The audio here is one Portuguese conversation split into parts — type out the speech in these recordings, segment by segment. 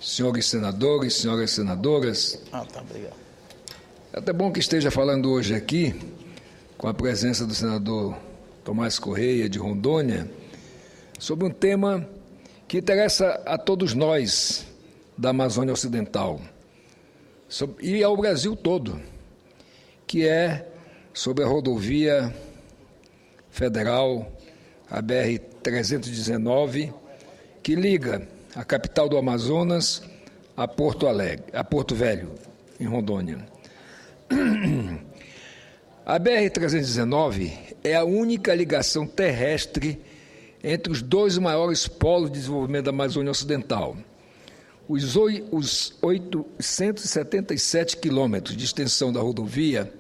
senhores senadores, senhoras senadoras. Tá, obrigado. É até bom que esteja falando hoje aqui, com a presença do senador Tomás Correia, de Rondônia, sobre um tema que interessa a todos nós da Amazônia Ocidental e ao Brasil todo, que é sobre a rodovia federal, a BR-319, que liga a capital do Amazonas a Porto Alegre, a Porto Velho, em Rondônia. A BR-319 é a única ligação terrestre entre os dois maiores polos de desenvolvimento da Amazônia Ocidental. Os 877 quilômetros de extensão da rodovia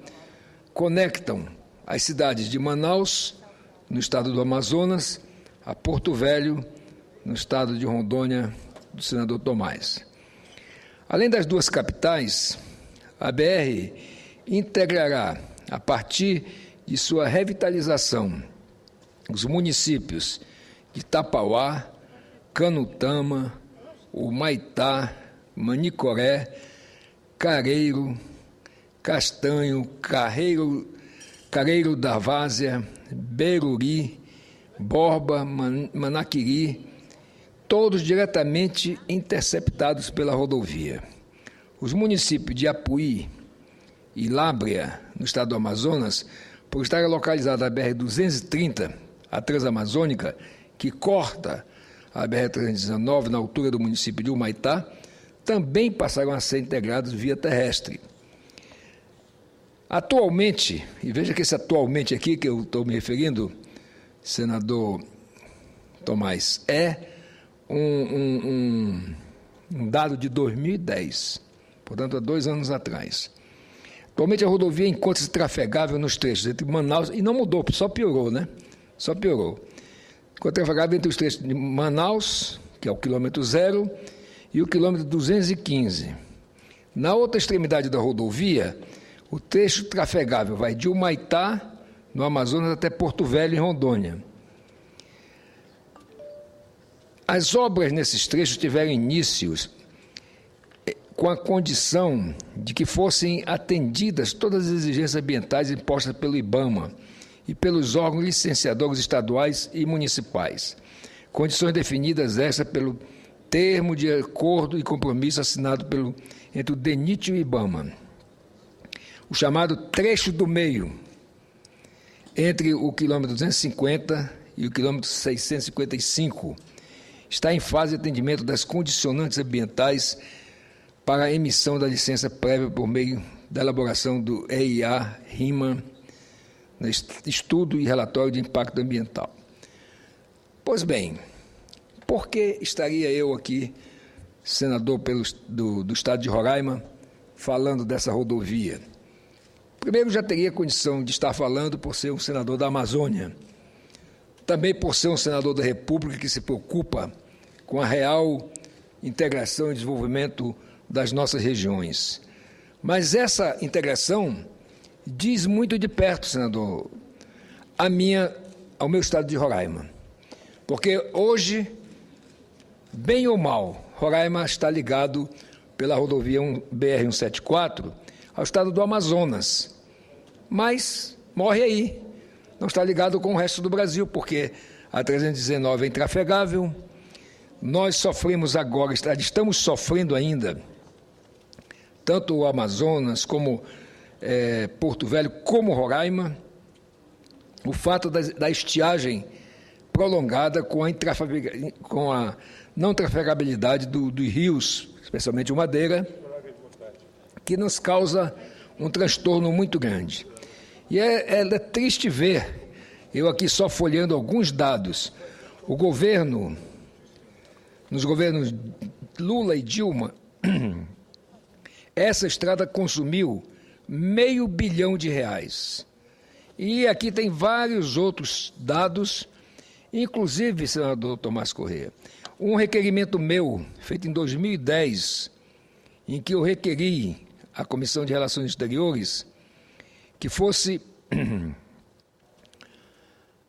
conectam as cidades de Manaus, no estado do Amazonas, a Porto Velho, no estado de Rondônia, do senador Tomás. Além das duas capitais, a BR integrará, a partir de sua revitalização, os municípios de Tapauá, Canutama, Humaitá, Manicoré, Careiro, Castanho, Careiro da Várzea, Beruri, Borba, Manaquiri, todos diretamente interceptados pela rodovia. Os municípios de Apuí e Lábrea, no estado do Amazonas, por estar localizada a BR-230, a Transamazônica, que corta a BR-319 na altura do município de Humaitá, também passarão a ser integrados via terrestre. Atualmente, e veja que esse atualmente aqui que eu estou me referindo, senador Tomás, é um dado de 2010, portanto, há 2 anos atrás. Atualmente a rodovia encontra-se trafegável nos trechos entre Manaus, e não mudou, só piorou, né? Só piorou. Encontra trafegável entre os trechos de Manaus, que é o quilômetro 0, e o quilômetro 215. Na outra extremidade da rodovia, o trecho trafegável vai de Humaitá, no Amazonas, até Porto Velho, em Rondônia. As obras nesses trechos tiveram inícios com a condição de que fossem atendidas todas as exigências ambientais impostas pelo IBAMA e pelos órgãos licenciadores estaduais e municipais. Condições definidas essa pelo termo de acordo e compromisso assinado entre o DENIT e o IBAMA. O chamado trecho do meio, entre o quilômetro 250 e o quilômetro 655, está em fase de atendimento das condicionantes ambientais para a emissão da licença prévia por meio da elaboração do EIA-RIMA, Estudo e Relatório de Impacto Ambiental. Pois bem, por que estaria eu aqui, senador do estado de Roraima, falando dessa rodovia? Primeiro, já teria condição de estar falando por ser um senador da Amazônia, também por ser um senador da República que se preocupa com a real integração e desenvolvimento das nossas regiões. Mas essa integração diz muito de perto, senador, ao meu estado de Roraima. Porque hoje, bem ou mal, Roraima está ligado pela rodovia BR-174 ao estado do Amazonas. Mas morre aí, não está ligado com o resto do Brasil, porque a 319 é intrafegável. Nós sofremos agora, estamos sofrendo ainda, tanto o Amazonas como Porto Velho, como Roraima, o fato da estiagem prolongada com a não trafegabilidade dos rios, especialmente o Madeira, que nos causa um transtorno muito grande. E é triste ver, eu aqui só folheando alguns dados, nos governos Lula e Dilma, essa estrada consumiu R$500 milhão. E aqui tem vários outros dados, inclusive, senador Tomás Correia, um requerimento meu, feito em 2010, em que eu requeri à Comissão de Relações Exteriores que fosse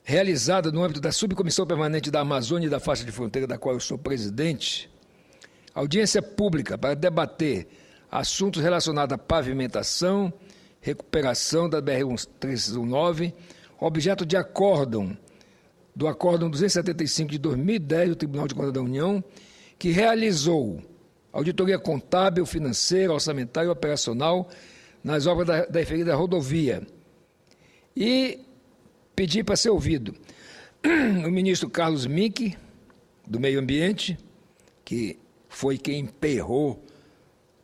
realizada no âmbito da Subcomissão Permanente da Amazônia e da Faixa de Fronteira, da qual eu sou presidente, audiência pública para debater assuntos relacionados à pavimentação, recuperação da BR-319, objeto de do Acórdão 275 de 2010 do Tribunal de Contas da União, que realizou auditoria contábil, financeira, orçamentária e operacional nas obras da referida rodovia. E pedi para ser ouvido o ministro Carlos Mink, do Meio Ambiente, que foi quem emperrou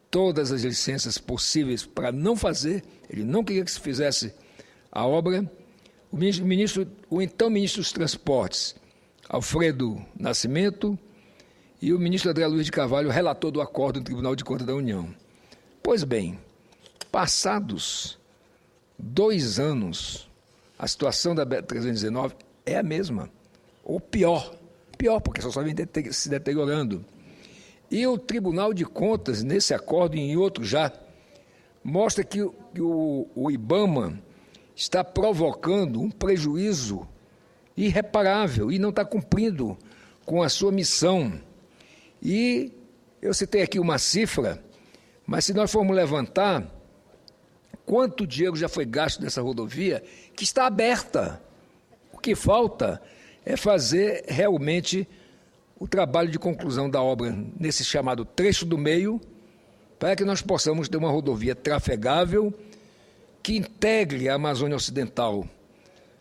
todas as licenças possíveis para não fazer, ele não queria que se fizesse a obra. O então ministro dos Transportes, Alfredo Nascimento, e o ministro André Luiz de Carvalho, relator do acordo no Tribunal de Contas da União. Pois bem, passados 2 anos, a situação da BR-319 é a mesma, ou pior, porque só vem se deteriorando. E o Tribunal de Contas, nesse acordo e em outro já, mostra que o IBAMA está provocando um prejuízo irreparável e não está cumprindo com a sua missão. E eu citei aqui uma cifra, mas se nós formos levantar quanto dinheiro já foi gasto nessa rodovia, que está aberta, o que falta é fazer realmente o trabalho de conclusão da obra nesse chamado trecho do meio, para que nós possamos ter uma rodovia trafegável que integre a Amazônia Ocidental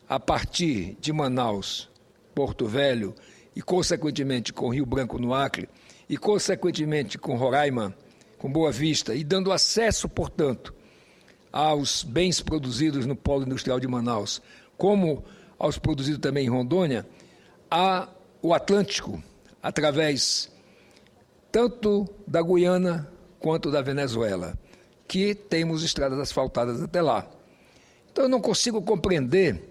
a partir de Manaus, Porto Velho e, consequentemente, com Rio Branco no Acre e, consequentemente, com Roraima, com Boa Vista, e dando acesso, portanto, aos bens produzidos no polo industrial de Manaus, como aos produzidos também em Rondônia, ao Atlântico, através tanto da Guiana quanto da Venezuela, que temos estradas asfaltadas até lá. Então, eu não consigo compreender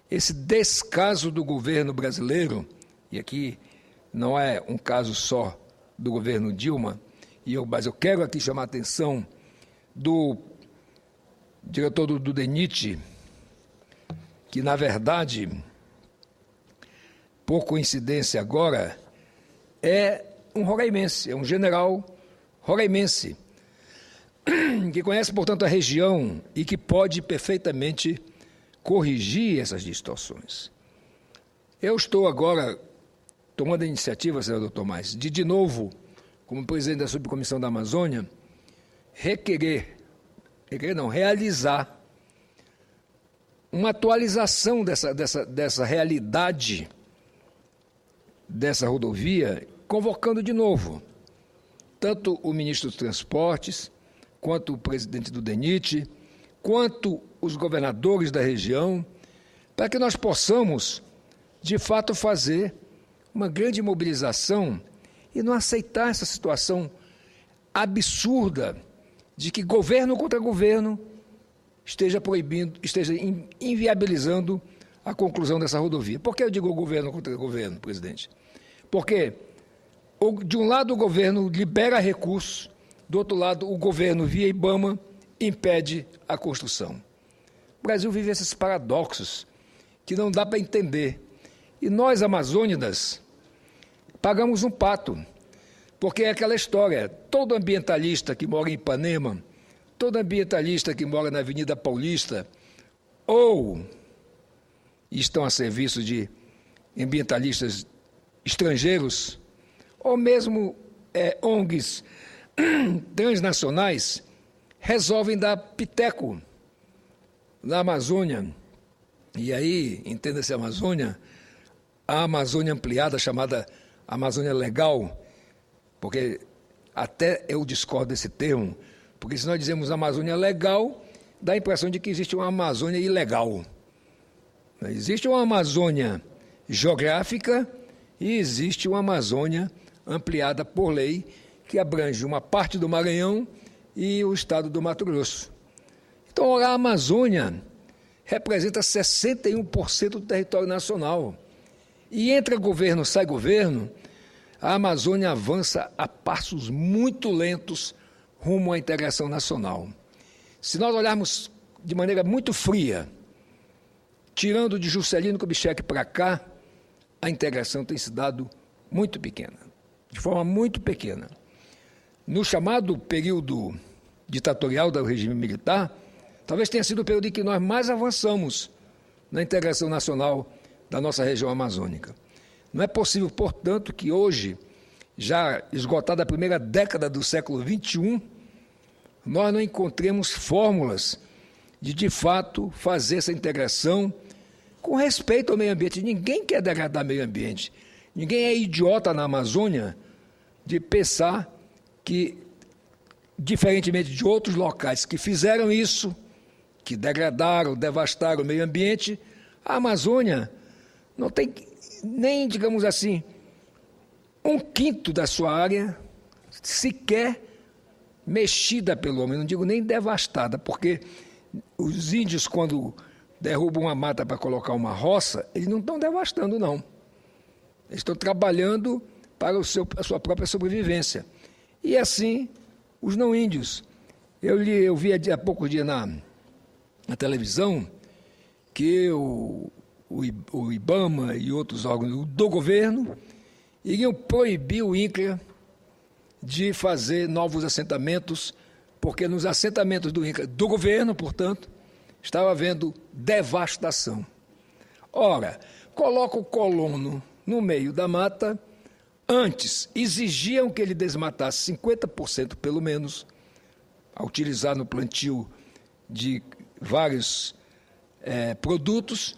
esse descaso do governo brasileiro, e aqui não é um caso só do governo Dilma, mas eu quero aqui chamar a atenção do diretor do DENIT, que, na verdade, por coincidência agora, é um roraimense, é um general roraimense, que conhece, portanto, a região e que pode perfeitamente corrigir essas distorções. Eu estou agora tomando a iniciativa, senador Tomás, de novo, como presidente da Subcomissão da Amazônia, realizar uma atualização dessa realidade dessa rodovia, convocando de novo tanto o ministro dos Transportes, quanto o presidente do DENIT, quanto os governadores da região, para que nós possamos, de fato, fazer uma grande mobilização e não aceitar essa situação absurda de que governo contra governo esteja inviabilizando a conclusão dessa rodovia. Por que eu digo governo contra governo, presidente? Porque, de um lado, o governo libera recursos, do outro lado, o governo, via IBAMA, impede a construção. O Brasil vive esses paradoxos que não dá para entender. E nós, amazônidas, pagamos um pato, porque é aquela história, todo ambientalista que mora em Ipanema, todo ambientalista que mora na Avenida Paulista, ou estão a serviço de ambientalistas estrangeiros, ou mesmo ONGs transnacionais, resolvem dar piteco na Amazônia. E aí, entenda-se Amazônia, a Amazônia ampliada, chamada Amazônia Legal, porque até eu discordo desse termo, porque se nós dizemos Amazônia Legal, dá a impressão de que existe uma Amazônia ilegal. Existe uma Amazônia geográfica e existe uma Amazônia ampliada por lei, que abrange uma parte do Maranhão e o estado do Mato Grosso. Então, a Amazônia representa 61% do território nacional. E entra governo, sai governo, a Amazônia avança a passos muito lentos rumo à integração nacional. Se nós olharmos de maneira muito fria, tirando de Juscelino Kubitschek para cá, a integração tem se dado muito pequena, de forma muito pequena. no chamado período ditatorial do regime militar, talvez tenha sido o período em que nós mais avançamos na integração nacional da nossa região amazônica. Não é possível, portanto, que hoje, já esgotada a primeira década do século XXI, nós não encontremos fórmulas de fato, fazer essa integração com respeito ao meio ambiente. Ninguém quer degradar o meio ambiente. Ninguém é idiota na Amazônia de pensar que, diferentemente de outros locais que fizeram isso, que degradaram, devastaram o meio ambiente, a Amazônia não tem nem, digamos assim, 1/5 da sua área sequer mexida pelo homem, não digo nem devastada, porque os índios, quando derrubam uma mata para colocar uma roça, eles não estão devastando, não. Eles estão trabalhando para a sua própria sobrevivência. E assim, os não índios. Eu vi há poucos dias na televisão que o IBAMA e outros órgãos do governo iriam proibir o INCRA de fazer novos assentamentos, porque nos assentamentos do INCRA, do governo, portanto, estava havendo devastação. Ora, coloca o colono no meio da mata, antes exigiam que ele desmatasse 50% pelo menos, a utilizar no plantio de vários produtos,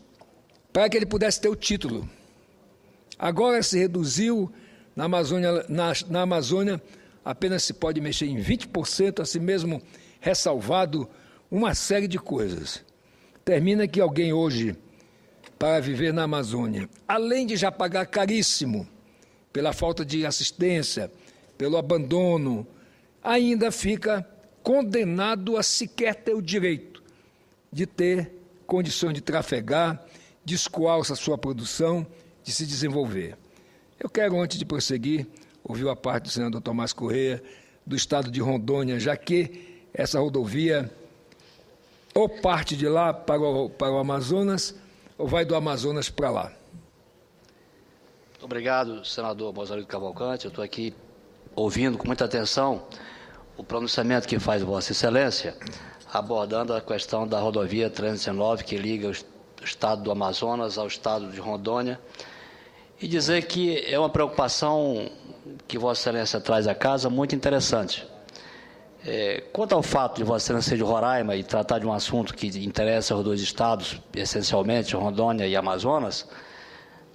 para que ele pudesse ter o título. Agora se reduziu, na Amazônia apenas se pode mexer em 20%, assim mesmo ressalvado uma série de coisas. Termina que alguém hoje, para viver na Amazônia, além de já pagar caríssimo pela falta de assistência, pelo abandono, ainda fica condenado a sequer ter o direito de ter condições de trafegar, de escoar a sua produção, de se desenvolver. Eu quero, antes de prosseguir, ouvir a parte do senador Tomás Correia, do estado de Rondônia, já que essa rodovia ou parte de lá para o Amazonas, ou vai do Amazonas para lá. Obrigado, senador Mozarino Cavalcante. Eu estou aqui ouvindo com muita atenção o pronunciamento que faz Vossa Excelência, abordando a questão da rodovia 319, que liga o estado do Amazonas ao estado de Rondônia, e dizer que é uma preocupação que Vossa Excelência traz à casa muito interessante. Quanto ao fato de Vossa Excelência ser de Roraima e tratar de um assunto que interessa aos dois estados, essencialmente Rondônia e Amazonas,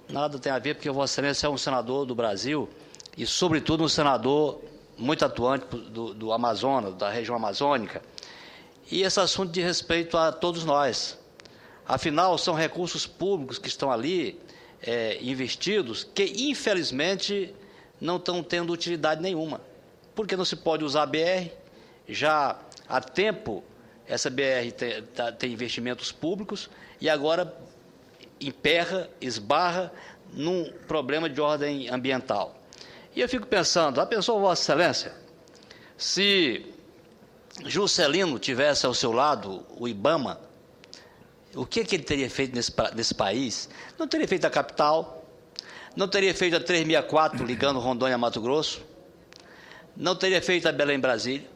nada tem a ver, porque Vossa Excelência é um senador do Brasil e, sobretudo, um senador muito atuante do Amazonas, da região amazônica, e esse assunto de respeito a todos nós. Afinal, são recursos públicos que estão ali investidos que, infelizmente, não estão tendo utilidade nenhuma. Porque não se pode usar a BR, já há tempo essa BR tem investimentos públicos e agora emperra, esbarra num problema de ordem ambiental. E eu fico pensando, já pensou, Vossa Excelência, se Juscelino tivesse ao seu lado o IBAMA, o que ele teria feito nesse país? Não teria feito a capital, não teria feito a 364 ligando Rondônia a Mato Grosso, não teria feito a Belém-Brasília,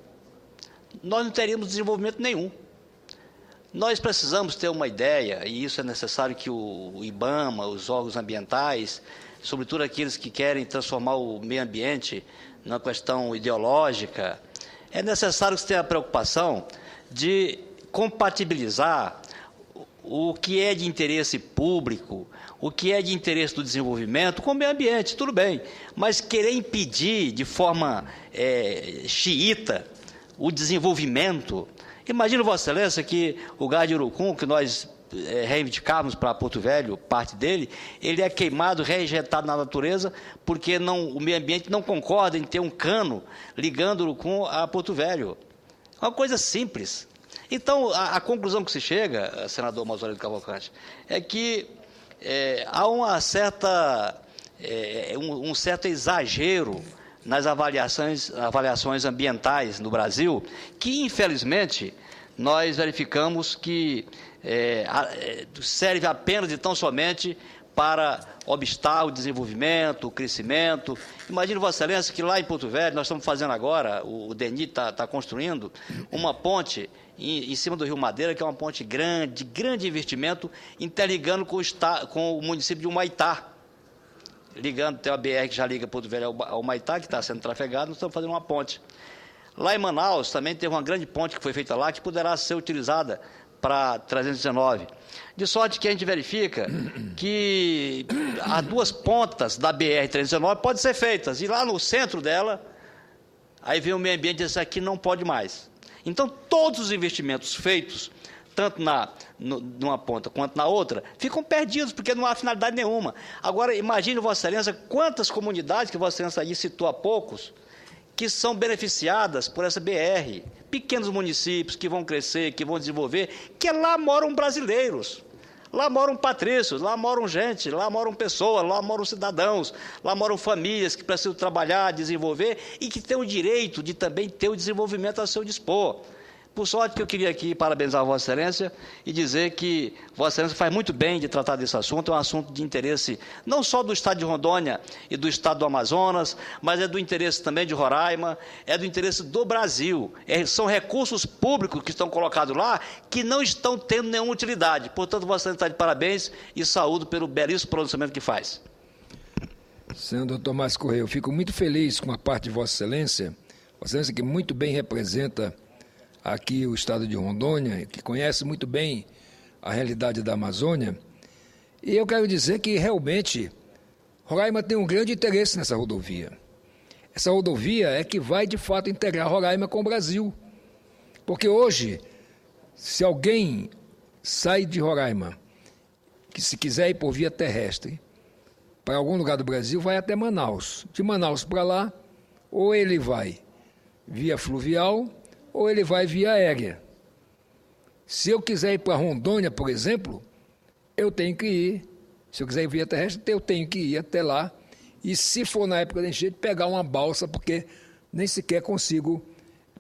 nós não teríamos desenvolvimento nenhum. Nós precisamos ter uma ideia, e isso é necessário que o IBAMA, os órgãos ambientais, sobretudo aqueles que querem transformar o meio ambiente numa questão ideológica, é necessário que se tenha a preocupação de compatibilizar o que é de interesse público, o que é de interesse do desenvolvimento com o meio ambiente, tudo bem, mas querer impedir de forma xiita o desenvolvimento. Imagina, Vossa Excelência, que o gás de Urucum, que nós reivindicávamos para Porto Velho, parte dele, ele é queimado, rejeitado na natureza, porque o meio ambiente não concorda em ter um cano ligando Urucum a Porto Velho. É uma coisa simples. Então, a conclusão que se chega, senador Mozarino Cavalcante, é que há uma certa, um certo exagero nas avaliações ambientais no Brasil, que, infelizmente, nós verificamos que serve apenas e tão somente para obstar o desenvolvimento, o crescimento. Imagine, Vossa Excelência, que lá em Porto Velho, nós estamos fazendo agora, o DENI está construindo uma ponte em cima do Rio Madeira, que é uma ponte grande, de grande investimento, interligando com o município de Humaitá. Ligando, tem uma BR que já liga Porto Velho ao Humaitá, que está sendo trafegado, nós estamos fazendo uma ponte. Lá em Manaus também teve uma grande ponte que foi feita lá, que poderá ser utilizada para 319. De sorte que a gente verifica que as duas pontas da BR-319 podem ser feitas, e lá no centro dela, aí vem o meio ambiente e diz, aqui não pode mais. Então, todos os investimentos feitos, tanto numa ponta quanto na outra, ficam perdidos, porque não há finalidade nenhuma. Agora, imagine, Vossa Excelência, quantas comunidades que Vossa Excelência aí citou há poucos, que são beneficiadas por essa BR, pequenos municípios que vão crescer, que vão desenvolver, que lá moram brasileiros, lá moram patrícios, lá moram gente, lá moram pessoas, lá moram cidadãos, lá moram famílias que precisam trabalhar, desenvolver e que têm o direito de também ter o desenvolvimento a seu dispor. Por sorte que eu queria aqui parabenizar a Vossa Excelência e dizer que Vossa Excelência faz muito bem de tratar desse assunto, é um assunto de interesse não só do Estado de Rondônia e do Estado do Amazonas, mas é do interesse também de Roraima, é do interesse do Brasil. São recursos públicos que estão colocados lá que não estão tendo nenhuma utilidade. Portanto, Vossa Excelência está de parabéns e saúdo pelo belíssimo pronunciamento que faz. Senhor Dr. Márcio Correia, eu fico muito feliz com a parte de Vossa Excelência que muito bem representa aqui o estado de Rondônia, que conhece muito bem a realidade da Amazônia, e eu quero dizer que realmente Roraima tem um grande interesse nessa rodovia. Essa rodovia é que vai de fato integrar Roraima com o Brasil, porque hoje, se alguém sai de Roraima, que se quiser ir por via terrestre, para algum lugar do Brasil, vai até Manaus. De Manaus para lá, ou ele vai via fluvial, ou ele vai via aérea. Se eu quiser ir para Rondônia, por exemplo, eu tenho que ir. Se eu quiser ir via terrestre, eu tenho que ir até lá. E se for na época da enchente, pegar uma balsa, porque nem sequer consigo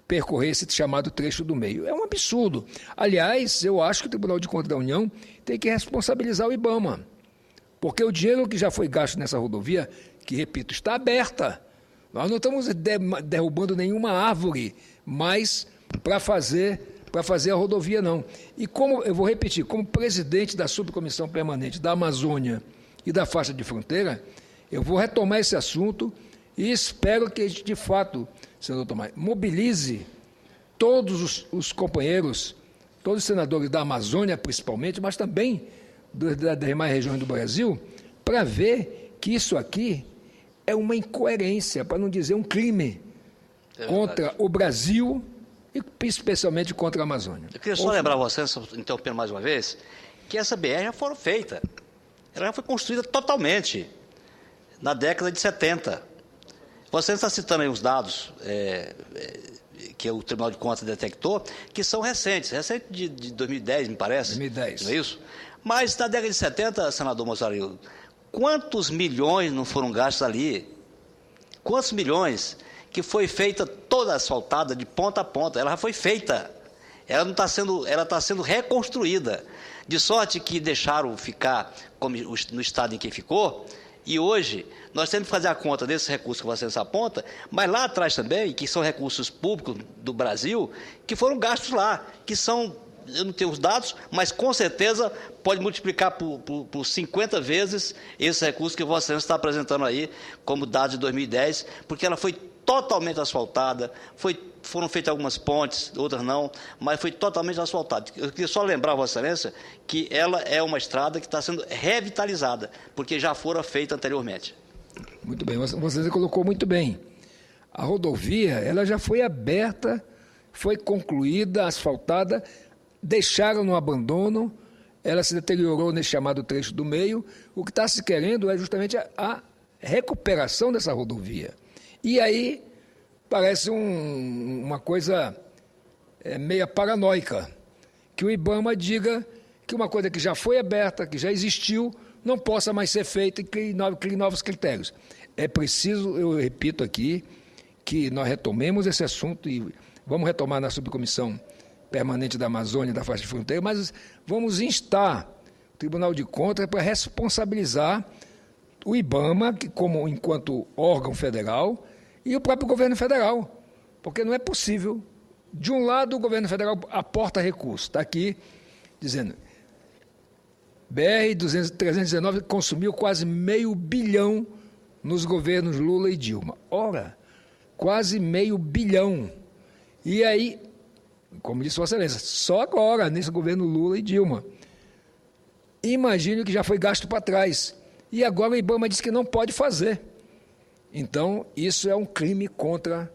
percorrer esse chamado trecho do meio. É um absurdo. Aliás, eu acho que o Tribunal de Contas da União tem que responsabilizar o IBAMA, porque o dinheiro que já foi gasto nessa rodovia, que, repito, está aberta, nós não estamos derrubando nenhuma árvore, mas para fazer a rodovia, não. E como, eu vou repetir, como presidente da Subcomissão Permanente da Amazônia e da Faixa de Fronteira, eu vou retomar esse assunto e espero que a gente, de fato, senador Tomás, mobilize todos os companheiros, todos os senadores da Amazônia, principalmente, mas também das demais regiões do Brasil, para ver que isso aqui é uma incoerência, para não dizer um crime, contra o Brasil e especialmente contra a Amazônia. Eu queria só lembrar você, interrompendo mais uma vez, que essa BR já foi feita. Ela já foi construída totalmente na década de 70. Você está citando aí os dados que o Tribunal de Contas detectou, que são recentes de 2010, me parece. 2010. Não é isso? Mas na década de 70, senador Mossarillo, quantos milhões não foram gastos ali? Quantos milhões? Que foi feita toda asfaltada de ponta a ponta, ela já foi feita, ela não está sendo, ela está sendo reconstruída, de sorte que deixaram ficar no estado em que ficou, e hoje nós temos que fazer a conta desses recursos que você aponta, mas lá atrás também, que são recursos públicos do Brasil, que foram gastos lá, que são, eu não tenho os dados, mas com certeza pode multiplicar por 50 vezes esses recursos que Vossa Excelência está apresentando aí como dados de 2010, porque ela foi totalmente asfaltada, foram feitas algumas pontes, outras não, mas foi totalmente asfaltada. Eu queria só lembrar, Vossa Excelência, que ela é uma estrada que está sendo revitalizada, porque já fora feita anteriormente. Muito bem, você colocou muito bem. A rodovia, ela já foi aberta, foi concluída, asfaltada, deixaram no abandono, ela se deteriorou nesse chamado trecho do meio. O que está se querendo é justamente a recuperação dessa rodovia. E aí parece uma coisa meia paranoica, que o IBAMA diga que uma coisa que já foi aberta, que já existiu, não possa mais ser feita e crie novos critérios. É preciso, eu repito aqui, que nós retomemos esse assunto e vamos retomar na Subcomissão Permanente da Amazônia e da Faixa de Fronteira, mas vamos instar Tribunal de Contas é para responsabilizar o IBAMA, enquanto órgão federal, e o próprio governo federal. Porque não é possível. De um lado, o governo federal aporta recursos. Está aqui dizendo, BR-319 consumiu quase R$500 bilhão nos governos Lula e Dilma. Ora, quase R$500 bilhão. E aí, como disse Vossa Excelência, só agora, nesse governo Lula e Dilma. Imagine o que já foi gasto para trás. E agora o IBAMA diz que não pode fazer. Então, isso é um crime contra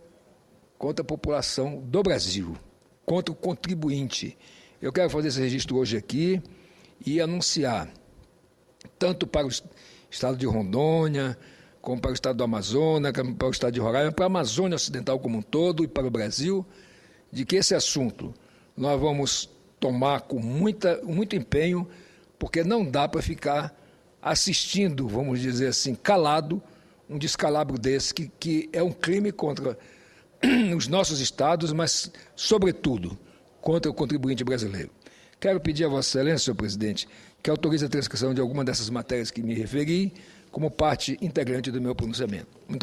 a população do Brasil, contra o contribuinte. Eu quero fazer esse registro hoje aqui e anunciar, tanto para o estado de Rondônia, como para o estado do Amazonas, como para o estado de Roraima, para a Amazônia Ocidental como um todo e para o Brasil, de que esse assunto nós vamos tomar com muito empenho, porque não dá para ficar assistindo, vamos dizer assim, calado, um descalabro desse, que é um crime contra os nossos estados, mas, sobretudo, contra o contribuinte brasileiro. Quero pedir a Vossa Excelência, senhor presidente, que autorize a transcrição de alguma dessas matérias que me referi como parte integrante do meu pronunciamento. Muito obrigado.